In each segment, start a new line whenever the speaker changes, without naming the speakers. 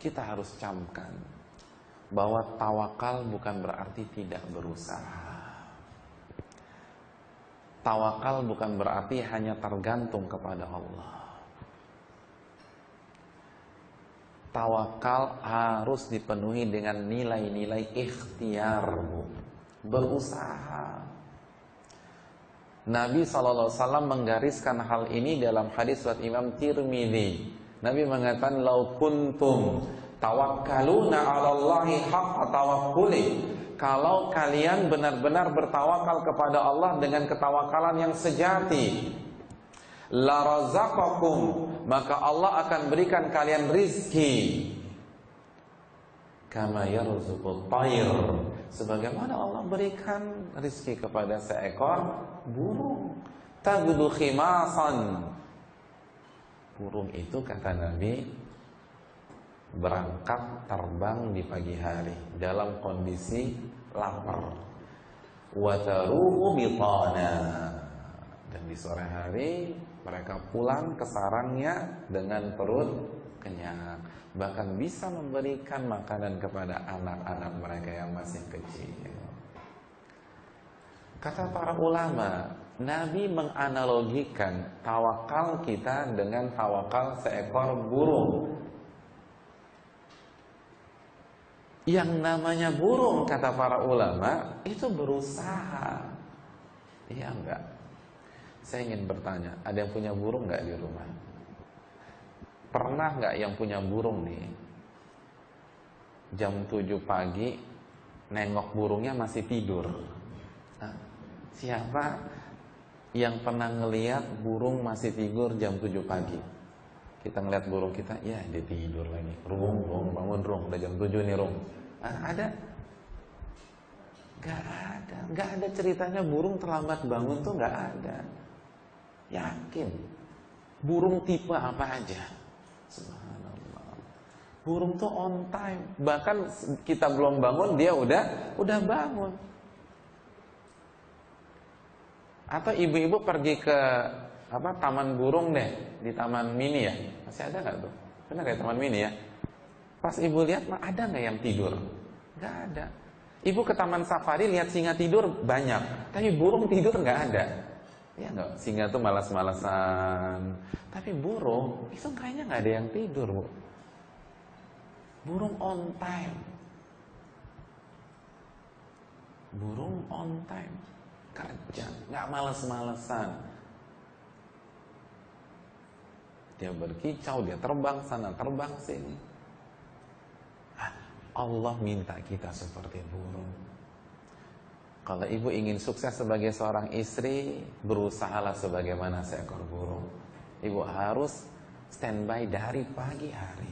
kita harus camkan bahwa tawakal bukan berarti tidak berusaha. Tawakal bukan berarti hanya tergantung kepada Allah. Tawakal harus dipenuhi dengan nilai-nilai ikhtiar, berusaha. Nabi SAW menggariskan hal ini dalam hadis riwayat Imam Tirmidzi. Nabi mengatakan, "Lau kuntum tawakkaluna 'ala Allahi haqqa tawakkuli." Kalau kalian benar-benar bertawakal kepada Allah dengan ketawakalan yang sejati, la razaqakum, maka Allah akan berikan kalian rizki kama yarzuqut tayr, sebagaimana Allah berikan rizki kepada seekor burung. Taghdu khimasan. Burung itu, kata Nabi, berangkat terbang di pagi hari dalam kondisi lapar. Wa taruhu bitana, dan di sore hari mereka pulang ke sarangnya dengan perut kenyang, bahkan bisa memberikan makanan kepada anak-anak mereka yang masih kecil. Kata para ulama, Nabi menganalogikan tawakal kita dengan tawakal seekor burung. Yang namanya burung, kata para ulama, itu berusaha. Iya enggak? Saya ingin bertanya, ada yang punya burung enggak di rumah? Pernah enggak yang punya burung nih, jam 7 pagi nengok burungnya masih tidur? Nah, siapa yang pernah ngelihat burung masih tidur jam 7 pagi? Kita ngeliat burung kita, ya dia tidur lagi. Rung, bangun rung, udah jam 7 nih rung. Ada? Gak ada ceritanya burung terlambat bangun tuh, gak ada. Yakin. Burung tipe apa aja? Subhanallah. Burung tuh on time. Bahkan kita belum bangun, dia udah bangun. Atau ibu-ibu pergi ke taman burung deh, di taman mini ya, masih ada nggak tuh? Benar ya, taman mini ya? Pas ibu lihat, ada nggak yang tidur? Nggak ada. Ibu ke taman safari lihat singa tidur banyak, tapi burung tidur nggak ada. Ya nggak, singa tuh malas-malasan, tapi burung itu kayaknya nggak ada yang tidur, Bu. Burung on time. Burung on time, kerja, nggak malas-malasan. Dia berkicau, dia terbang sana, terbang sini. Allah minta kita seperti burung. Kalau ibu ingin sukses sebagai seorang istri, berusahalah sebagaimana seekor burung. Ibu harus standby dari pagi hari.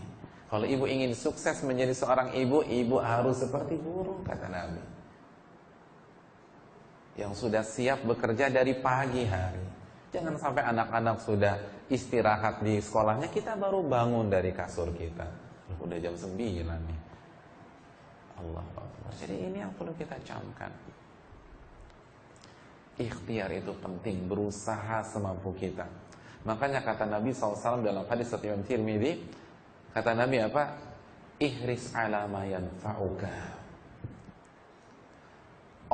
Kalau ibu ingin sukses menjadi seorang ibu, ibu harus seperti burung, kata Nabi, yang sudah siap bekerja dari pagi hari. Jangan sampai anak-anak sudah istirahat di sekolahnya, kita baru bangun dari kasur kita. Udah jam 9 nih. Allah Akbar. Jadi ini yang perlu kita camkan. Ikhtiar itu penting, berusaha semampu kita. Makanya kata Nabi SAW dalam hadis riwayat Tirmidzi, kata Nabi apa? Ihris ala ma yanfa'uka.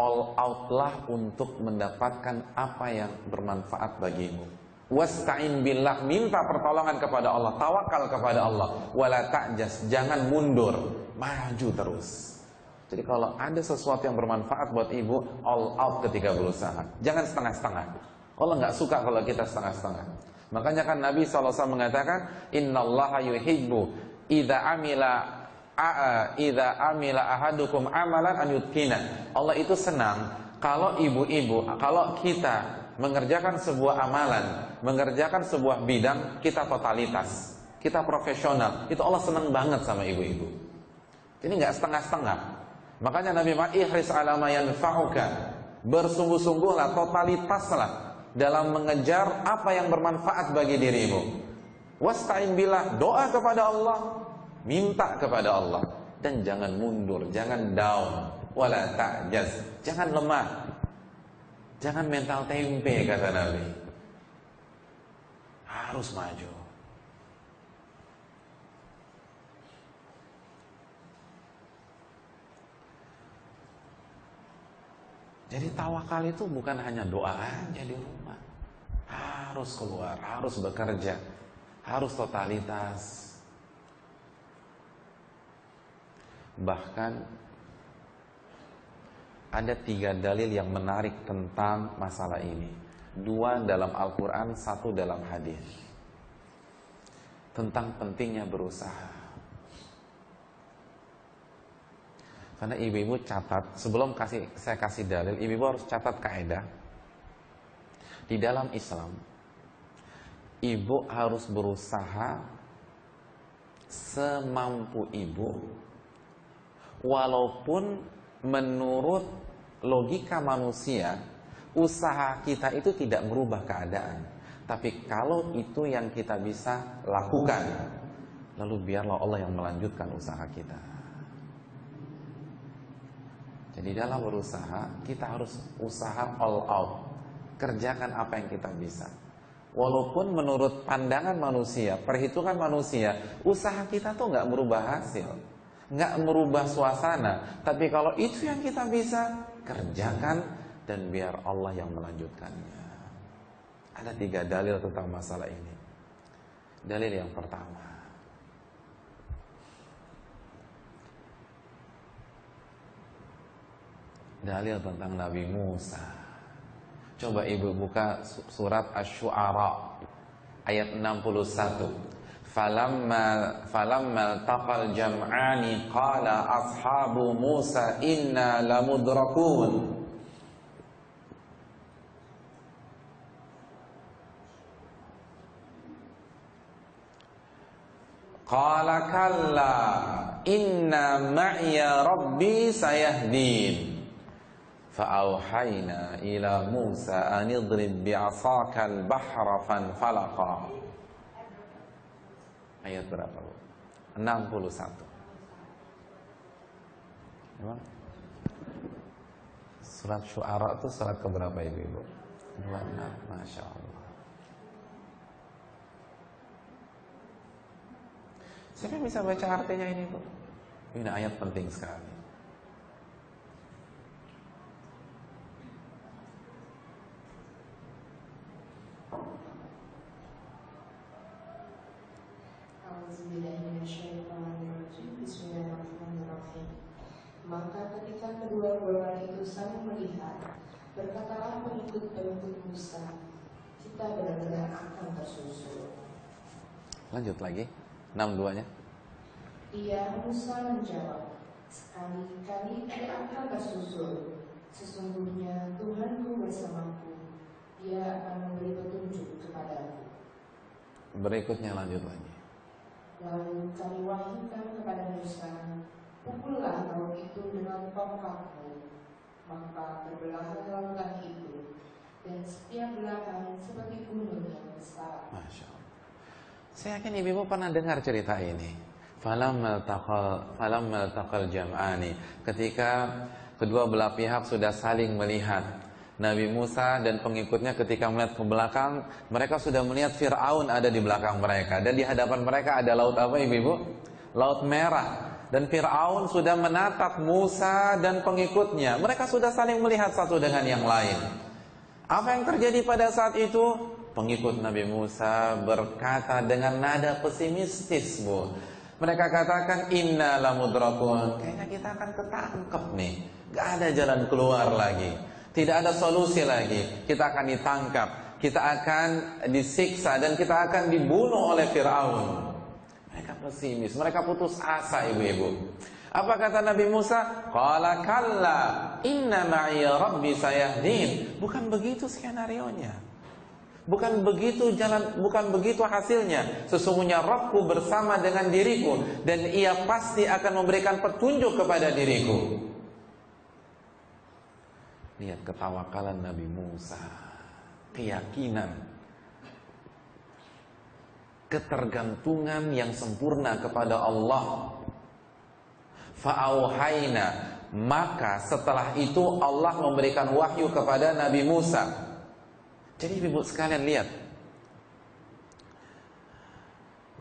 All outlah untuk mendapatkan apa yang bermanfaat bagimu. Wasta'in billah, minta pertolongan kepada Allah, tawakal kepada Allah. Wala ta'jas, jangan mundur, maju terus. Jadi kalau ada sesuatu yang bermanfaat buat ibu, all out ketika berusaha. Jangan setengah-setengah. Allah nggak suka kalau kita setengah-setengah. Makanya kan Nabi SAW mengatakan, Innallaha yuhibbu idza amila ahadukum amalan an yutkina. Allah itu senang kalau ibu-ibu, kalau kita mengerjakan sebuah amalan, mengerjakan sebuah bidang, kita totalitas, kita profesional. Itu Allah senang banget sama ibu-ibu. Ini nggak setengah-setengah. Makanya Nabi ihris ala ma yanfa'uka, bersungguh-sungguhlah, totalitaslah dalam mengejar apa yang bermanfaat bagi dirimu. Wasta'in billah, doa kepada Allah, minta kepada Allah, dan jangan mundur, jangan down, wala ta'jaz, jangan lemah, jangan mental tempe, kata Nabi. Harus maju. Jadi tawakal itu bukan hanya doa aja di rumah. Harus keluar, harus bekerja, harus totalitas. Bahkan ada 3 dalil yang menarik tentang masalah ini. 2 dalam Al-Quran, 1 dalam hadis. Tentang pentingnya berusaha. Karena ibu-ibu catat, sebelum saya kasih dalil, ibu-ibu harus catat kaidah. Di dalam Islam, ibu harus berusaha semampu ibu, walaupun menurut logika manusia, usaha kita itu tidak merubah keadaan. Tapi kalau itu yang kita bisa lakukan, lalu biarlah Allah yang melanjutkan usaha kita. Jadi dalam berusaha, kita harus usaha all out. Kerjakan apa yang kita bisa. Walaupun menurut pandangan manusia, perhitungan manusia, usaha kita tuh gak merubah hasil, gak merubah suasana. Tapi kalau itu yang kita bisa, kerjakan dan biar Allah yang melanjutkannya. Ada 3 dalil tentang masalah ini. Dalil yang pertama, dalil tentang Nabi Musa. Coba ibu buka surat Asy-Syu'ara ayat 61. Falamma taqal jam'ani qala ashabu Musa inna lamudrakun. Qala kalla inna ma'iya rabbi sayahdin. Fa'auhayna ila Musa an idrib bi'asaka al-bahra fanfalaqa. Ayat berapa, Bu? 61. Memang surat Syu'ara itu surat keberapa ibu-ibu? 26, Masya Allah. Siapa yang bisa baca artinya ini, Bu? Ini ayat penting sekali.
Bismillahirrahmanirrahim. Maka ketika kedua golongan itu saling melihat, berkatalah pengikut-pengikut Musa, kita benar-benar akan tersusul.
Lanjut lagi, 62-nya.
Ia Musa menjawab, sekali-kali tidak akan tersusul. Sesungguhnya Tuhanku bersamaku, Dia akan memberi petunjuk kepadaku.
Berikutnya lanjut lagi.
Lalu kami wahyukan kepada Musa, pukullah laut itu dengan tongkatmu. Maka terbelahlah lautan itu, dan setiap belahan seperti gunung yang besar.
Masya Allah. Saya yakin ibu-ibu pernah dengar cerita ini. Falammal taqal jam'ani. Ketika kedua belah pihak sudah saling melihat, Nabi Musa dan pengikutnya ketika melihat ke belakang, mereka sudah melihat Fir'aun ada di belakang mereka. Dan di hadapan mereka ada laut apa ibu-ibu? Laut merah. Dan Fir'aun sudah menatap Musa dan pengikutnya. Mereka sudah saling melihat satu dengan yang lain. Apa yang terjadi pada saat itu? Pengikut Nabi Musa berkata dengan nada pesimistis, Bu. Mereka katakan, inna lamudrakun. Kayaknya kita akan ketangkep nih. Gak ada jalan keluar lagi. Tidak ada solusi lagi. Kita akan ditangkap, kita akan disiksa, dan kita akan dibunuh oleh Fir'aun. Mereka pesimis, mereka putus asa ibu-ibu. Apa kata Nabi Musa? Qala kalla inna ma'iya rabbi sayahdin. Bukan begitu skenarionya. Bukan begitu jalan, bukan begitu hasilnya. Sesungguhnya Rabbku bersama dengan diriku, dan Ia pasti akan memberikan petunjuk kepada diriku. Lihat ketawakalan Nabi Musa, keyakinan, ketergantungan yang sempurna kepada Allah. Fa'auhayna, maka setelah itu Allah memberikan wahyu kepada Nabi Musa. Jadi ibu sekalian lihat,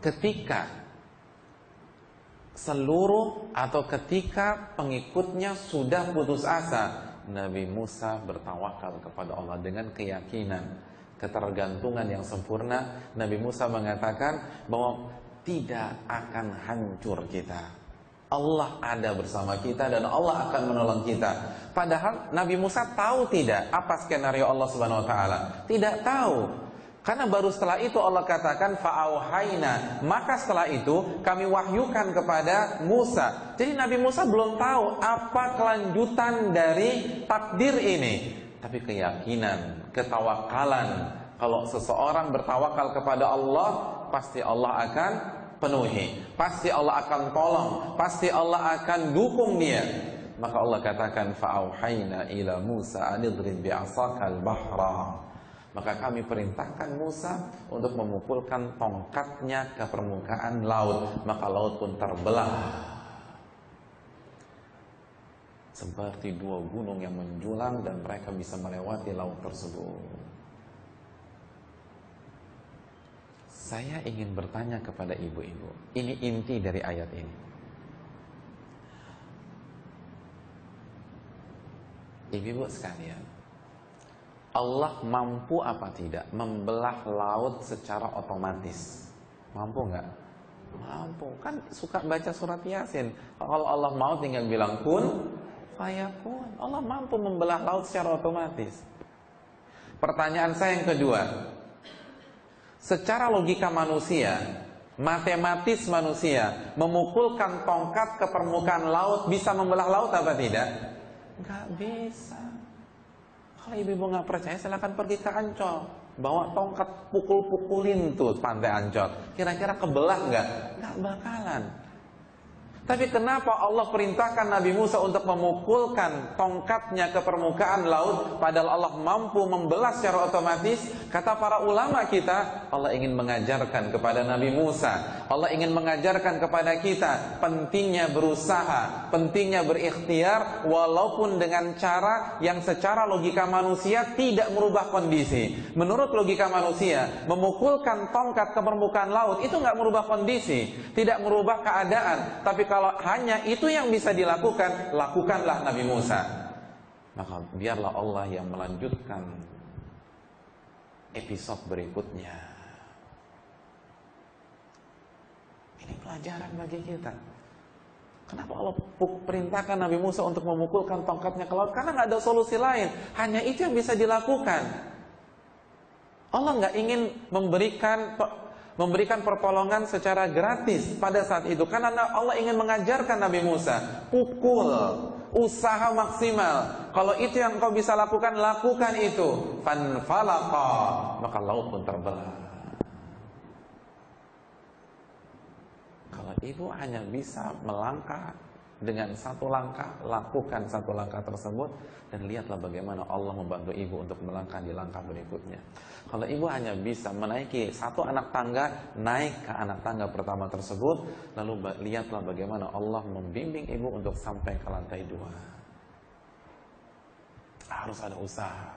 ketika ketika pengikutnya sudah putus asa, Nabi Musa bertawakal kepada Allah dengan keyakinan, ketergantungan yang sempurna. Nabi Musa mengatakan bahwa tidak akan hancur kita. Allah ada bersama kita dan Allah akan menolong kita. Padahal Nabi Musa tahu tidak apa skenario Allah Subhanahu wa taala? Tidak tahu. Karena baru setelah itu Allah katakan fa'auhayna, maka setelah itu kami wahyukan kepada Musa. Jadi Nabi Musa belum tahu apa kelanjutan dari takdir ini, tapi keyakinan, ketawakalan. Kalau seseorang bertawakal kepada Allah, pasti Allah akan penuhi, pasti Allah akan tolong, pasti Allah akan dukung dia. Maka Allah katakan fa'auhayna ila Musa anidrib bi'asakal bahra. Maka kami perintahkan Musa untuk memukulkan tongkatnya ke permukaan laut. Maka laut pun terbelah seperti dua gunung yang menjulang, dan mereka bisa melewati laut tersebut. Saya ingin bertanya kepada ibu-ibu, ini inti dari ayat ini. Ibu-ibu sekalian, Allah mampu apa tidak membelah laut secara otomatis? Mampu nggak? Mampu. Kan suka baca surat Yasin. Kalau Allah mau tinggal bilang kun fayakun. Allah mampu membelah laut secara otomatis. Pertanyaan saya yang kedua, secara logika manusia, matematis manusia, memukulkan tongkat ke permukaan laut bisa membelah laut apa tidak? Nggak bisa. Kalau ibu-ibu nggak percaya, silakan pergi ke Ancol, bawa tongkat, pukul-pukulin tuh pantai Ancol. Kira-kira kebelah nggak? Nggak bakalan. Tapi kenapa Allah perintahkan Nabi Musa untuk memukulkan tongkatnya ke permukaan laut, padahal Allah mampu membelah secara otomatis? Kata para ulama kita, Allah ingin mengajarkan kepada Nabi Musa, Allah ingin mengajarkan kepada kita pentingnya berusaha, pentingnya berikhtiar, walaupun dengan cara yang secara logika manusia tidak merubah kondisi. Menurut logika manusia, memukulkan tongkat ke permukaan laut itu nggak merubah kondisi, tidak merubah keadaan. Tapi kalau hanya itu yang bisa dilakukan, lakukanlah Nabi Musa. Maka biarlah Allah yang melanjutkan episode berikutnya. Ini pelajaran bagi kita. Kenapa Allah perintahkan Nabi Musa untuk memukulkan tongkatnya ke laut? Karena nggak ada solusi lain. Hanya itu yang bisa dilakukan. Allah nggak ingin memberikan pertolongan secara gratis pada saat itu, karena Allah ingin mengajarkan Nabi Musa, pukul, usaha maksimal. Kalau itu yang kau bisa lakukan, lakukan itu. Fanfalaqa, maka laut pun terbelah. Kalau ibu hanya bisa melangkah dengan satu langkah, lakukan satu langkah tersebut, dan lihatlah bagaimana Allah membantu ibu untuk melangkah di langkah berikutnya. Kalau ibu hanya bisa menaiki satu anak tangga, naik ke anak tangga pertama tersebut, lalu lihatlah bagaimana Allah membimbing ibu untuk sampai ke lantai 2. Harus ada usaha.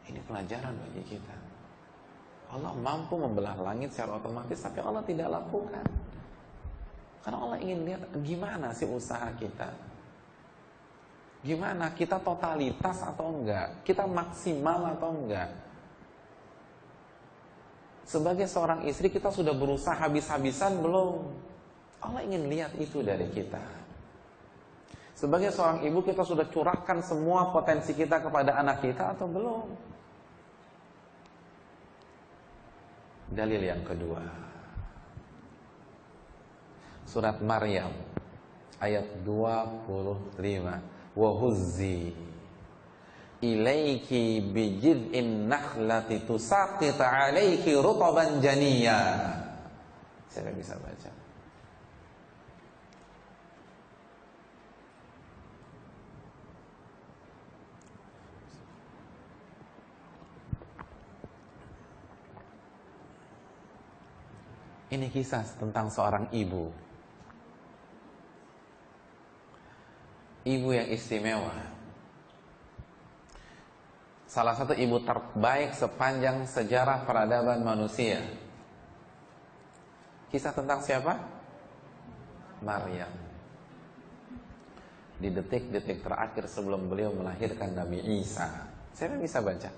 Ini pelajaran bagi kita. Allah mampu membelah langit secara otomatis, tapi Allah tidak lakukan. Karena Allah ingin lihat gimana sih usaha kita. Gimana, kita totalitas atau enggak? Kita maksimal atau enggak? Sebagai seorang istri, kita sudah berusaha habis-habisan belum? Allah ingin lihat itu dari kita. Sebagai seorang ibu, kita sudah curahkan semua potensi kita kepada anak kita atau belum? Dalil yang kedua, surat Maryam ayat 25. Wa huzzi ilaiki bijid'in nakhlati tusaqit 'alaiki rutaban janiyya. Siapa bisa baca? Ini kisah tentang seorang ibu. Ibu yang istimewa. Salah satu ibu terbaik sepanjang sejarah peradaban manusia. Kisah tentang siapa? Maryam. di detik-detik terakhir sebelum beliau melahirkan Nabi Isa. Saya bisa baca.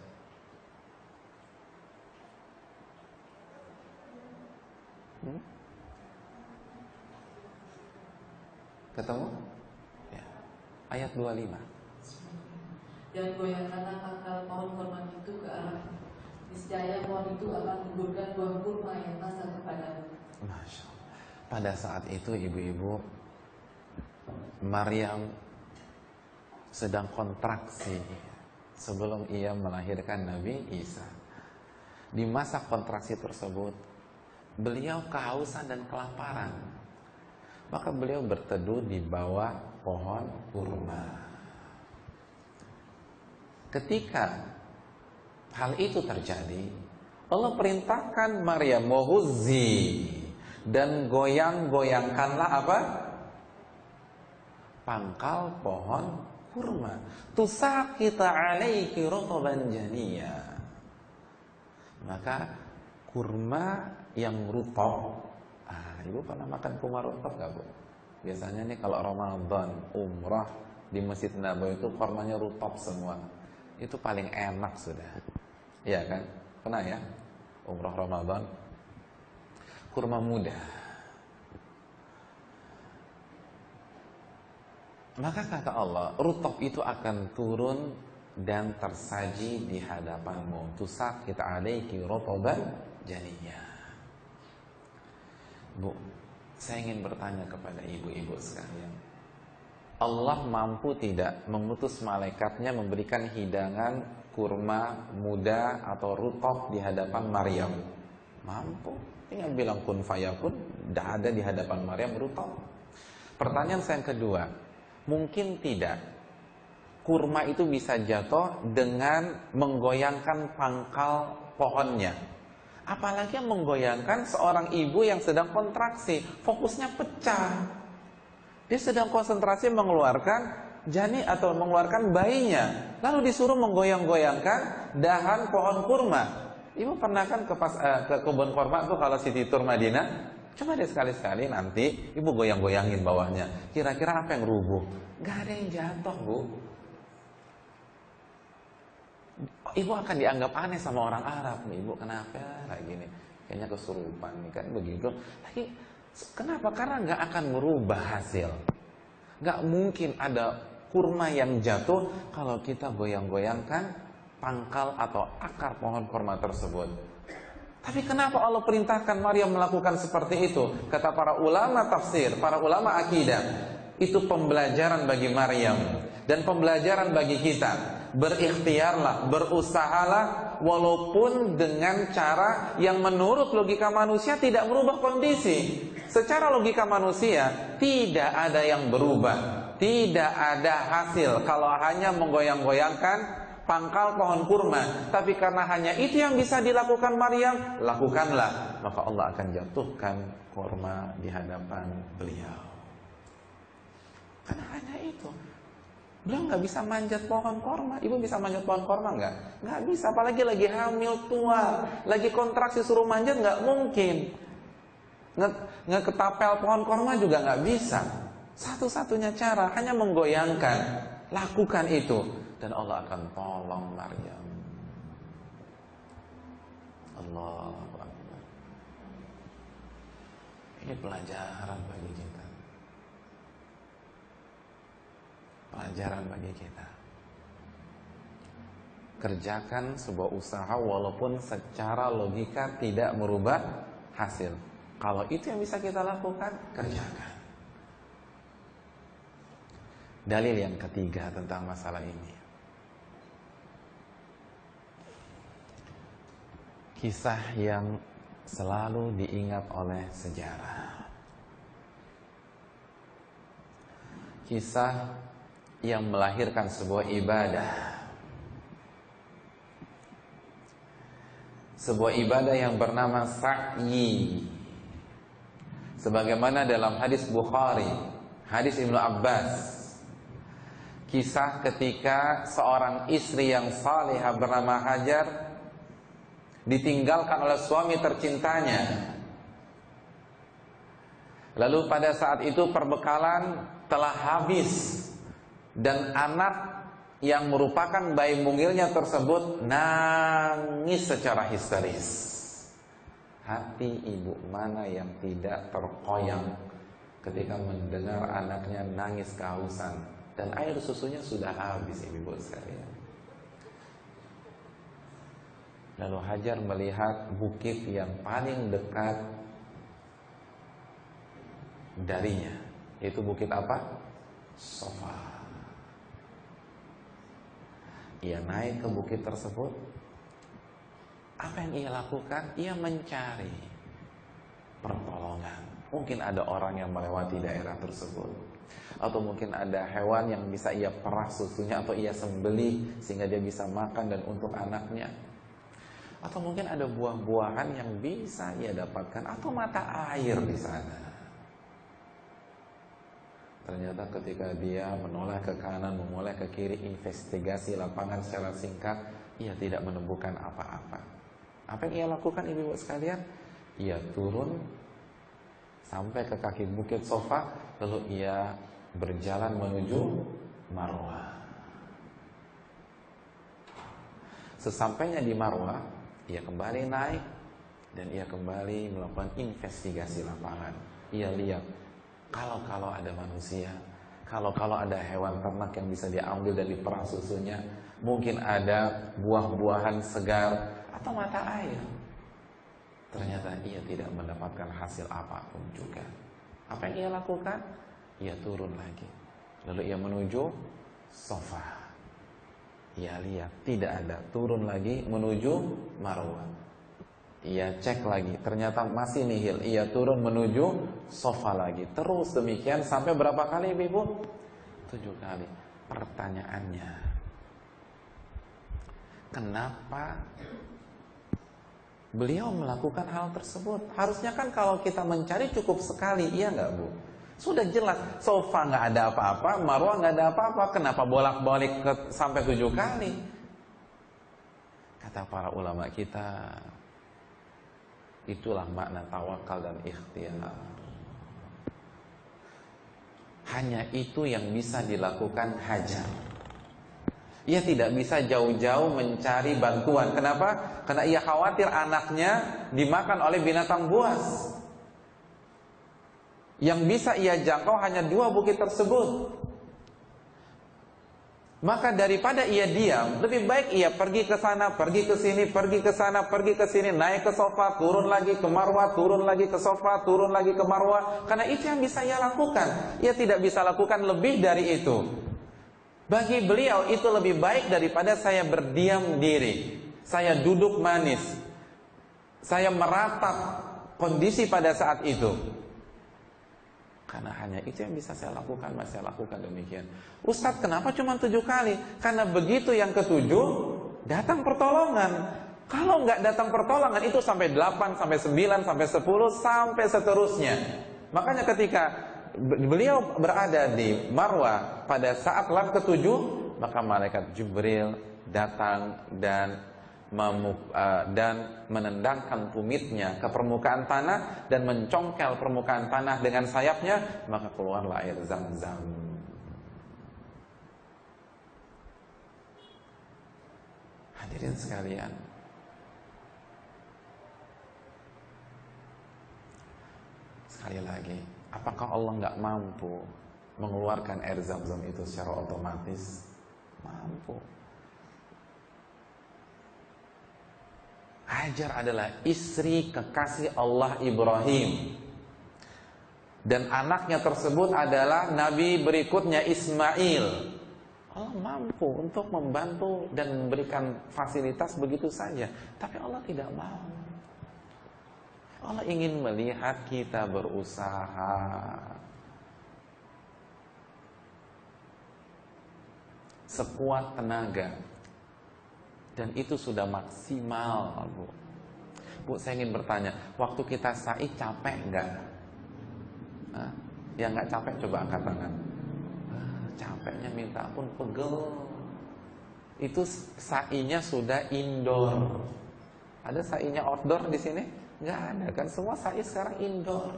Ketemu? Ya. Ayat 25.
Dan goyangkanlah pangkal pohon kurma itu ke arah. Niscaya pohon itu akan menggugurkan buah kurma yang basah kepadamu.
Masya Allah. Pada saat itu ibu-ibu, Maryam sedang kontraksi sebelum ia melahirkan Nabi Isa. Di masa kontraksi tersebut, beliau kehausan dan kelaparan. Maka beliau berteduh di bawah pohon kurma. Ketika hal itu terjadi, Allah perintahkan Maryam muhuzzi, dan goyang-goyangkanlah apa? Pangkal pohon kurma. Tusaqita 'alaiki rutban janiyya. Maka kurma yang rutab. Ibu pernah makan kurma rutab gak, Bu? Biasanya nih kalau Ramadan umrah di Masjid Nabawi itu kurmanya rutab semua. Itu paling enak sudah. Iya kan? Pernah ya? Umrah Ramadan kurma muda. Maka kata Allah, rutab itu akan turun dan tersaji di hadapanmu. Tusaqit 'alaiki rutban janiyya. Bu, saya ingin bertanya kepada ibu-ibu sekalian. Allah mampu tidak mengutus malaikatnya memberikan hidangan kurma muda atau rutab di hadapan Maryam? Mampu. Tinggal bilang kun fayakun, tidak ada di hadapan Maryam rutab. Pertanyaan saya yang kedua, mungkin tidak kurma itu bisa jatuh dengan menggoyangkan pangkal pohonnya? Apalagi yang menggoyangkan seorang ibu yang sedang kontraksi, fokusnya pecah. Dia sedang konsentrasi mengeluarkan janin atau mengeluarkan bayinya, lalu disuruh menggoyang-goyangkan dahan pohon kurma. Ibu pernah kan ke kebun kurma tuh kalau Siti Tur Madinah? Coba deh sekali-sekali nanti ibu goyang-goyangin bawahnya. Kira-kira apa yang rubuh? Gak ada yang jatuh, Bu. Ibu akan dianggap aneh sama orang Arab nih. Ibu kenapa kayak gini? Kayaknya kesurupan nih kan begitu. Lagi kenapa? Karena nggak akan merubah hasil. Nggak mungkin ada kurma yang jatuh kalau kita goyang-goyangkan pangkal atau akar pohon kurma tersebut. Tapi kenapa Allah perintahkan Maryam melakukan seperti itu? Kata para ulama tafsir, para ulama akidah, itu pembelajaran bagi Maryam dan pembelajaran bagi kita. Berikhtiarlah, berusahalah walaupun dengan cara yang menurut logika manusia tidak merubah kondisi. Secara logika manusia tidak ada yang berubah, tidak ada hasil kalau hanya menggoyang-goyangkan pangkal pohon kurma. Tapi karena hanya itu yang bisa dilakukan Maryam, lakukanlah. Maka Allah akan jatuhkan kurma di hadapan beliau. Karena hanya itu. Beliau nggak bisa manjat pohon korma. Ibu bisa manjat pohon korma nggak? Nggak bisa. Apalagi lagi hamil tua, lagi kontraksi suruh manjat nggak mungkin. Ngeketapel pohon korma juga nggak bisa. Satu-satunya cara hanya menggoyangkan. Lakukan itu dan Allah akan tolong Maryam. Allahu Akbar. Ini pelajaran bagi kita. Pelajaran bagi kita. Kerjakan sebuah usaha walaupun secara logika tidak merubah hasil. Kalau itu yang bisa kita lakukan, kerjakan. Dalil yang ketiga tentang masalah ini. Kisah yang selalu diingat oleh sejarah. Kisah yang melahirkan sebuah ibadah. Sebuah ibadah yang bernama sa'yi. Sebagaimana dalam hadis Bukhari, hadis Ibnu Abbas, kisah ketika seorang istri yang salihah bernama Hajar ditinggalkan oleh suami tercintanya. Lalu pada saat itu perbekalan telah habis. dan anak yang merupakan bayi mungilnya tersebut nangis secara histeris. Hati ibu mana yang tidak terkoyak ketika mendengar anaknya nangis kehausan dan air susunya sudah habis, ibu sekalian. Lalu Hajar melihat bukit yang paling dekat darinya, yaitu bukit apa? Sofa. Ia naik ke bukit tersebut. Apa yang ia lakukan? Ia mencari pertolongan. Mungkin ada orang yang melewati daerah tersebut, atau mungkin ada hewan yang bisa ia perah susunya atau ia sembelih sehingga dia bisa makan dan untuk anaknya. Atau mungkin ada buah-buahan yang bisa ia dapatkan, atau mata air di sana. Ternyata ketika dia menoleh ke kanan, menoleh ke kiri, investigasi lapangan secara singkat, ia tidak menemukan apa-apa. Apa yang ia lakukan, ibu-ibu sekalian? Ia turun sampai ke kaki bukit Sofa, lalu ia berjalan menuju Marwah. Sesampainya di Marwah, ia kembali naik dan ia kembali melakukan investigasi lapangan. Ia lihat kalau ada manusia, kalau ada hewan ternak yang bisa diambil dan diperah susunya, mungkin ada buah-buahan segar atau mata air. Ternyata ia tidak mendapatkan hasil apapun juga. Apa yang ia lakukan? Ia turun lagi. Lalu ia menuju Sofa. Ia lihat tidak ada, turun lagi menuju Marwah. Ia cek lagi, ternyata masih nihil. Ia turun menuju Sofa lagi. Terus demikian sampai berapa kali, ibu? 7 kali. Pertanyaannya, kenapa beliau melakukan hal tersebut? Harusnya kan kalau kita mencari cukup sekali, iya nggak, Bu? Sudah jelas, Sofa nggak ada apa-apa, Marwah nggak ada apa-apa. Kenapa bolak-balik sampai 7 kali? Kata para ulama kita, itulah makna tawakal dan ikhtiar. Hanya itu yang bisa dilakukan Hajar. Ia tidak bisa jauh-jauh mencari bantuan. Kenapa? Karena ia khawatir anaknya dimakan oleh binatang buas. Yang bisa ia jangkau hanya 2 bukit tersebut. Maka daripada ia diam, lebih baik ia pergi ke sana, pergi ke sini, pergi ke sana, pergi ke sini, naik ke Sofa, turun lagi ke Marwah, turun lagi ke Sofa, turun lagi ke Marwah. Karena itu yang bisa ia lakukan. Ia tidak bisa lakukan lebih dari itu. Bagi beliau itu lebih baik daripada saya berdiam diri, saya duduk manis, saya meratap kondisi pada saat itu. Karena hanya itu yang bisa saya lakukan, saya lakukan demikian. Ustadz, kenapa cuma 7 kali? Karena begitu yang ke-7 datang pertolongan. Kalau nggak datang pertolongan itu sampai 8, sampai 9, sampai 10, sampai seterusnya. Makanya ketika beliau berada di Marwah pada saat lam ke-7, maka malaikat Jibril datang dan menendangkan tumitnya ke permukaan tanah dan mencongkel permukaan tanah dengan sayapnya, maka keluarlah air Zam-Zam. Hadirin sekalian, sekali lagi, apakah Allah nggak mampu mengeluarkan air Zam-Zam itu secara otomatis? Mampu. Hajar adalah istri kekasih Allah Ibrahim, dan anaknya tersebut adalah nabi berikutnya Ismail. Allah mampu untuk membantu dan memberikan fasilitas begitu saja, tapi Allah tidak mau. Allah ingin melihat kita berusaha. Sekuat tenaga. Dan itu sudah maksimal, Bu. Bu, saya ingin bertanya, waktu kita sa'i capek enggak? Yang enggak capek coba angkat tangan. Capeknya minta ampun, pegel. Itu sa'inya sudah indoor. Ada sa'inya outdoor di sini? Enggak ada kan, semua sa'i sekarang indoor.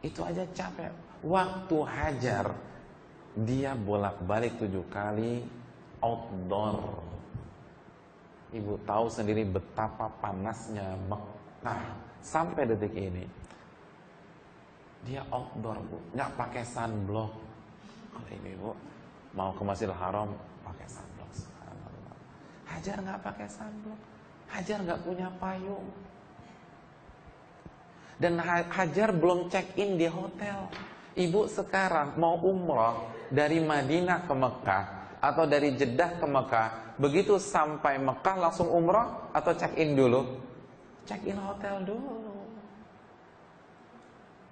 Itu aja capek. Waktu Hajar, dia bolak-balik 7 kali outdoor. Ibu tahu sendiri betapa panasnya Mekah sampai detik ini. Dia outdoor, Bu, nggak pakai sunblock. Kalau ibu mau ke Masjidil Haram pakai sunblock. Hajar nggak pakai sunblock. Hajar nggak punya payung. Dan Hajar belum check in di hotel. Ibu sekarang mau umroh dari Madinah ke Mekah atau dari Jeddah ke Mekah, begitu sampai Mekah langsung umroh atau check in dulu? Check in hotel dulu.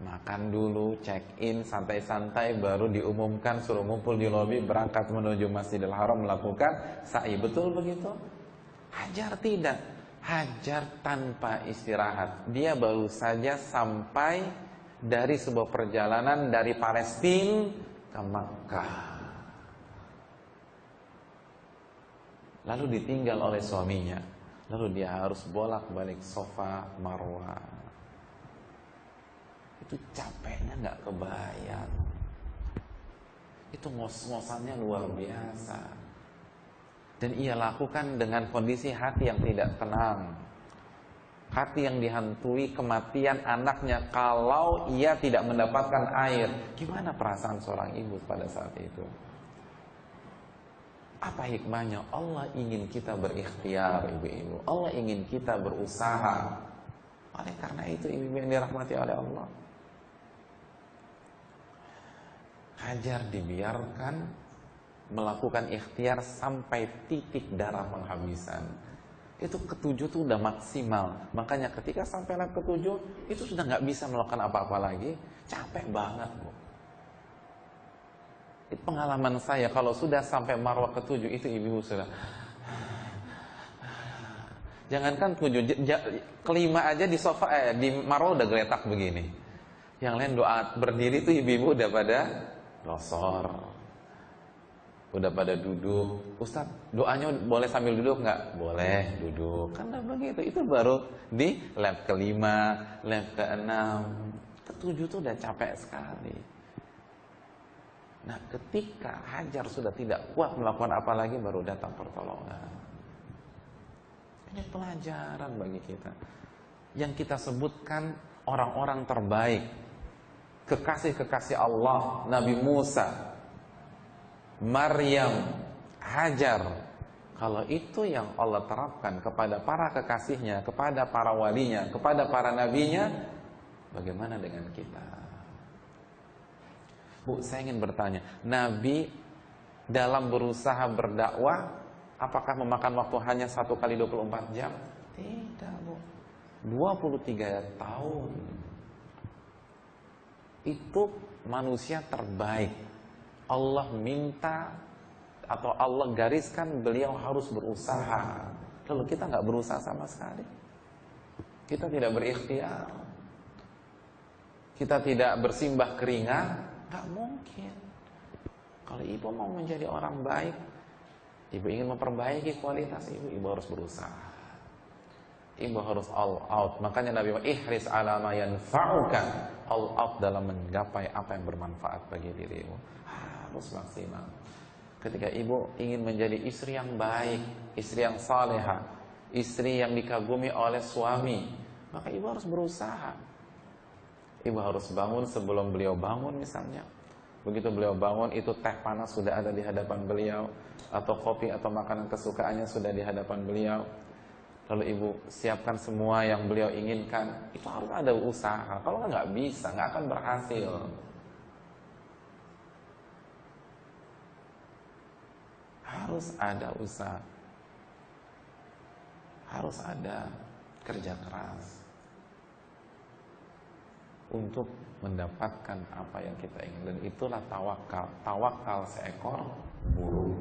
Makan dulu, check in, santai-santai, baru diumumkan suruh ngumpul di lobi, berangkat menuju Masjidil Haram melakukan sa'i. Betul begitu? Hajar tidak. Hajar tanpa istirahat. Dia baru saja sampai dari sebuah perjalanan dari Palestina ke Makkah. Lalu ditinggal oleh suaminya. Lalu dia harus bolak-balik Safa Marwah. Itu capeknya nggak kebayang. Itu ngos-ngosannya luar biasa. Dan ia lakukan dengan kondisi hati yang tidak tenang. Hati yang dihantui kematian anaknya kalau ia tidak mendapatkan air. Gimana perasaan seorang ibu pada saat itu? Apa hikmahnya? Allah ingin kita berikhtiar, ibu-ibu. Allah ingin kita berusaha. Oleh karena itu, ibu-ibu yang dirahmati oleh Allah, Hajar dibiarkan melakukan ikhtiar sampai titik darah penghabisan. Itu ke-7 tuh udah maksimal. Makanya ketika sampai lap ke-7, itu sudah nggak bisa melakukan apa-apa lagi. Capek banget, Bu. Itu pengalaman saya, kalau sudah sampai Marwah ke-7, itu ibu sudah. Jangankan 7, kelima aja di sofa, di Marwah udah geletak begini. Yang lain doa berdiri tuh ibu-ibu udah pada losor, udah pada duduk. Ustaz, doanya boleh sambil duduk nggak? Boleh duduk. Karena begitu. Itu baru di lap ke-5, lap ke-6, ke-7 tuh udah capek sekali. Nah, ketika Hajar sudah tidak kuat melakukan apa lagi, baru datang pertolongan. Ini pelajaran bagi kita. Yang kita sebutkan orang-orang terbaik, kekasih-kekasih Allah, Nabi Musa, Maryam, Hajar. Kalau itu yang Allah terapkan kepada para kekasihnya, kepada para walinya, kepada para nabinya, bagaimana dengan kita? Bu, saya ingin bertanya, Nabi dalam berusaha berdakwah, apakah memakan waktu hanya 1 kali 24 jam? Tidak, Bu. 23 tahun. Itu manusia terbaik. Allah minta atau Allah gariskan beliau harus berusaha. Lalu kita nggak berusaha sama sekali. Kita tidak berikhtiar. Kita tidak bersimbah keringat. Nggak mungkin. Kalau ibu mau menjadi orang baik, ibu ingin memperbaiki kualitas ibu, ibu harus berusaha. Ibu harus all out. Makanya Nabi ihris ala ma yanfa'uka, all out dalam menggapai apa yang bermanfaat bagi dirimu. Harus maksimal. Ketika ibu ingin menjadi istri yang baik, istri yang salehah, istri yang dikagumi oleh suami, maka ibu harus berusaha. Ibu harus bangun sebelum beliau bangun misalnya. Begitu beliau bangun, itu teh panas sudah ada di hadapan beliau, atau kopi atau makanan kesukaannya sudah di hadapan beliau. Lalu ibu siapkan semua yang beliau inginkan. Itu harus ada usaha. Kalau nggak bisa, nggak akan berhasil. Harus ada usaha. Harus ada kerja keras untuk mendapatkan apa yang kita ingin. Dan itulah tawakal. Tawakal seekor burung.